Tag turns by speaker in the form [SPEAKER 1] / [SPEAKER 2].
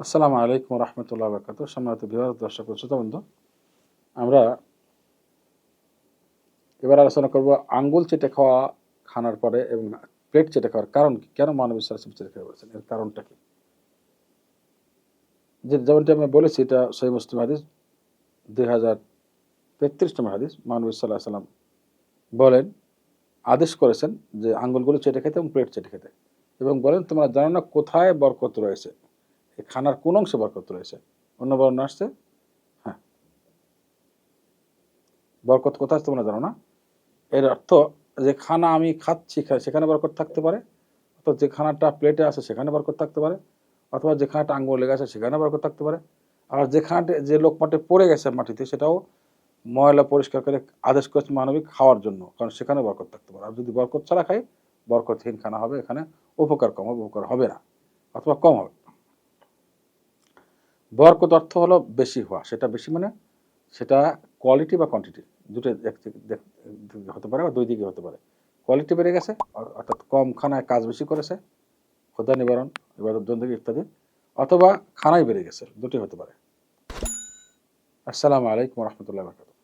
[SPEAKER 1] আসসালামু আলাইকুম রহমতুল্লাহ বরকাত। সম্মানিত ভিউয়ার, দর্শক ও শ্রোতাবৃন্দ, আমরা এবার আলোচনা করব আঙ্গুল চেটে খাওয়া খানার পরে এবং প্লেট চেটে খাওয়ার কারণ কি, কেন মানব ইসলাম চেটে খেতে বলেছেন, এর কারণটা কি। যেমনটি আমি বলেছি, এটা সহিহ মুসলিম হাদিস 2033 নম্বর হাদিস। মানব সাল্লাহ সাল্লাম বলেন, আদেশ করেছেন যে আঙ্গুলগুলো চেটে খেতে এবং প্লেট চেটে খেতে, এবং বলেন তোমরা জানো না কোথায় বরকত রয়েছে, এই খানার কোন অংশে বরকত রয়েছে। অন্য বর্ণ আসছে, হ্যাঁ, বরকত কোথায় তোমরা জানো না। এর অর্থ যে খানা আমি খাচ্ছি সেখানে বরকত থাকতে পারে, অথবা যে খানাটা প্লেটে আছে সেখানে বরকত থাকতে পারে, অথবা যে খানাটা আঙ্গুল লেগে আছে সেখানে বরকত থাকতে পারে। আর যে খানাটি যে লোকমাটি পড়ে গেছে মাটিতে, সেটাও ময়লা পরিষ্কার করে আদেশ করেছে মানবিক খাওয়ার জন্য, কারণ সেখানে বরকত থাকতে পারে। আর যদি বরকত ছাড়া খাই, বরকতহীন খানা হবে, এখানে উপকার কম হবে, উপকার হবে না, অথবা কম হবে। বরকত অর্থ হলো বেশি হওয়া, সেটা বেশি মানে সেটা কোয়ালিটি বা কোয়ান্টিটি দুটো হতে পারে, বা দুই দিকে হতে পারে। কোয়ালিটি বেড়ে গেছে, অর্থাৎ কম খানায় কাজ বেশি করেছে, ক্ষুধা নিবারণ, ইবাদত বন্দেগী ইত্যাদি, অথবা খানাই বেড়ে গেছে, দুটোই হতে পারে। আসসালামু আলাইকুম রহমতুল্লাহ বরকাতুহু।